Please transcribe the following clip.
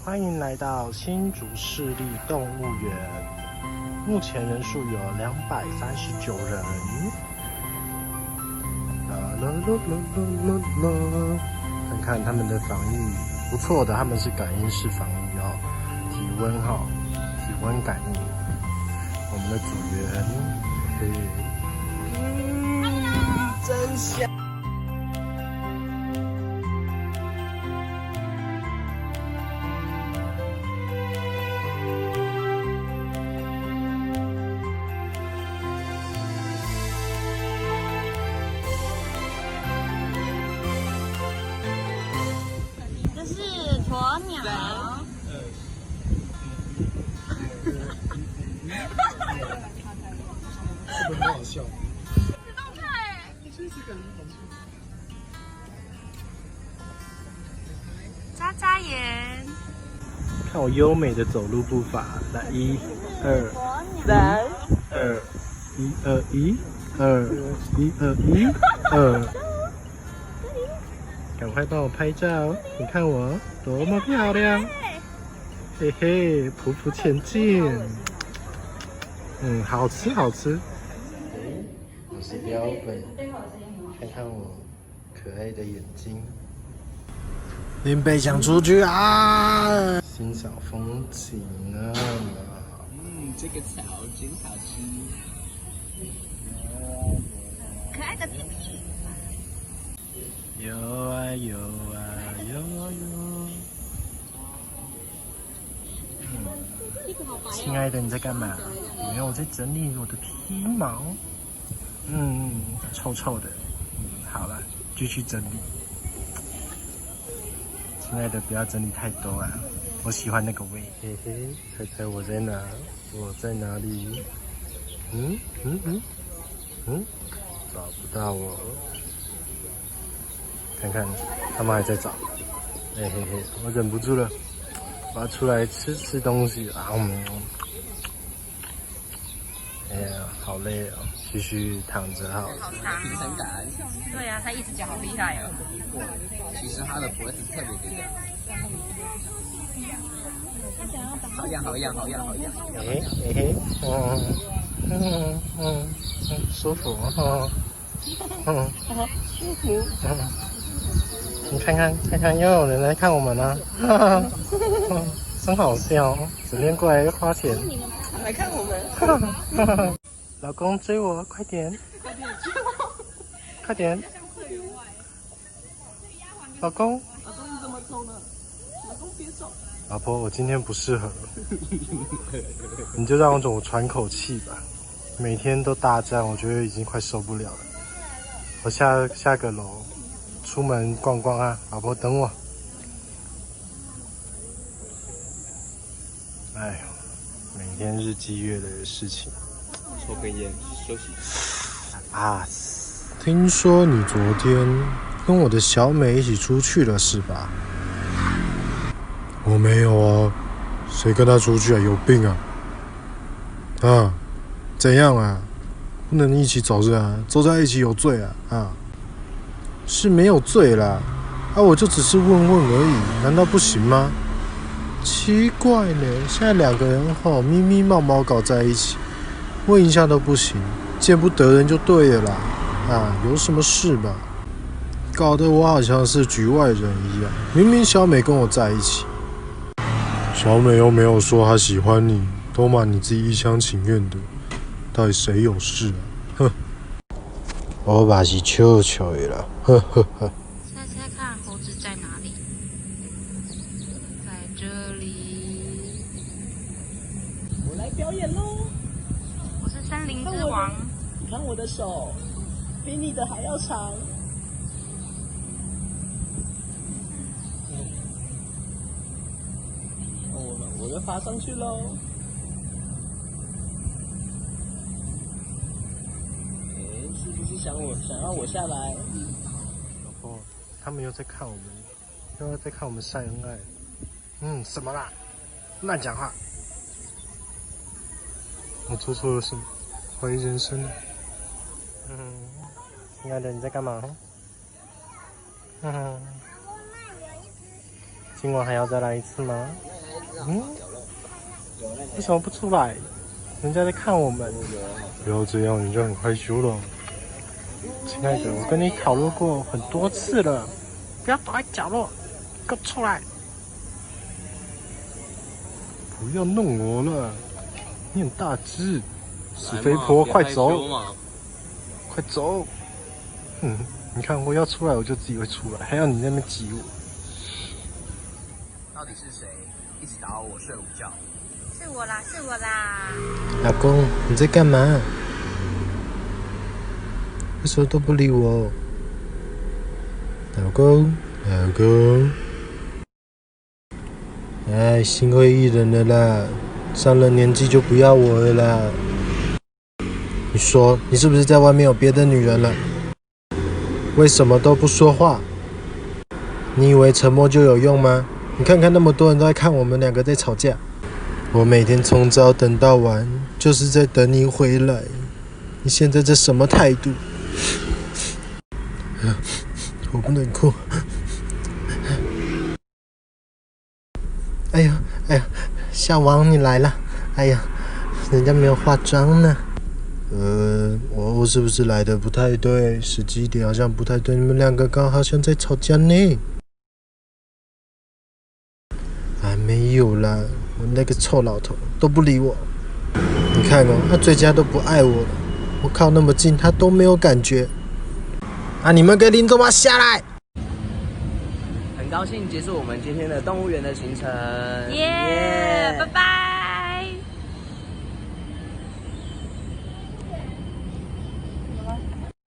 欢迎来到新竹市立动物园，目前人数有239人。啦啦啦啦啦啦！看看他们的防疫不错的，他们是感应式防疫哦，体温体温感应。我们的组员，真香。这是鸵鸟。这个很好笑。自动态哎，这是个很好笑。眨眨眼。看我优美的走路步伐，来1、2、3、 2、1、2、1、2、1、2。赶快帮我拍照，你看我多么漂亮！嘿嘿，匍匐前进。好吃好吃。我是标本，看看我可爱的眼睛。林北想出去啊！欣赏风景啊！这个草真好吃。可爱的屁屁。游啊游啊游啊游。亲爱的，你在干嘛？没有，我在整理我的皮毛。臭臭的。好了，继续整理。亲爱的，不要整理太多啊，我喜欢那个味。嘿嘿，猜猜我在哪？我在哪里？找不到我。看看，他们还在找。嘿嘿嘿，我忍不住了，我要出来吃东西啊！哎呀，好累哦，继续躺着好了。好长平衡感。对啊，他一只脚好厉害哦。其实它的脖子特别的痒，好痒。舒服舒服。你看看，又有人来看我们了，真好笑，整天过来又花钱。来看我们。老公追我，快点！快点！老公你怎么走了？老公别走。老婆，我今天不适合，你就让我喘口气吧。每天都大战，我觉得已经快受不了了。我下个楼，出门逛逛啊，老婆等我。哎呦，每天日积月累的事情。抽根烟，休息。啊，听说你昨天跟我的小美一起出去了是吧？我没有啊，谁跟她出去啊？有病啊！啊，怎样啊？不能一起走是啊？走在一起有罪啊？是没有罪啦，我就只是问问而已，难道不行吗？奇怪呢，现在2个人咪咪冒冒搞在一起，问一下都不行，见不得人就对了啦。有什么事吧？搞得我好像是局外人一样，明明小美跟我在一起。小美又没有说她喜欢你，都嘛你自己一厢情愿的，到底谁有事啊？哼，我把是笑笑的啦，呵。猜猜看，猴子在哪里？在这里。我来表演喽！我是森林之王。你看我的手，比你的还要长。我就爬上去喽。是不是想让我下来？老婆，他们又在看我们，又在看我们晒恩爱。什么啦？乱讲话！我做错了什么？怀疑人生。亲爱的，你在干嘛？今晚还要再来一次吗？为什么不出来？人家在看我们。不要这样，人家很害羞了。亲爱的，我跟你讨论过很多次了，不要躲在角落，给我出来！不要弄我了，你很大只，死肥婆，快走！快走！你看我要出来，我就自己会出来，还要你那边挤我。到底是谁一直打扰我睡午觉？是我啦，是我啦。老公，你在干嘛？为什么都不理我？老公，老公。哎，心灰意冷的啦，上了年纪就不要我了啦。你说，你是不是在外面有别的女人了？为什么都不说话？你以为沉默就有用吗？你看看那么多人都在看我们两个在吵架，我每天从早等到晚，就是在等你回来。你现在这什么态度？我不能哭。哎呀，哎呀，小王你来了。哎呀，人家没有化妆呢。我是不是来的不太对？时机点好像不太对，你们两个刚好像在吵架呢。啊，没有啦，我那个臭老头都不理我。你看哦，他最佳都不爱我了，我靠那么近，他都没有感觉。啊，你们给林总妈下来！很高兴结束我们今天的动物园的行程。耶，拜拜。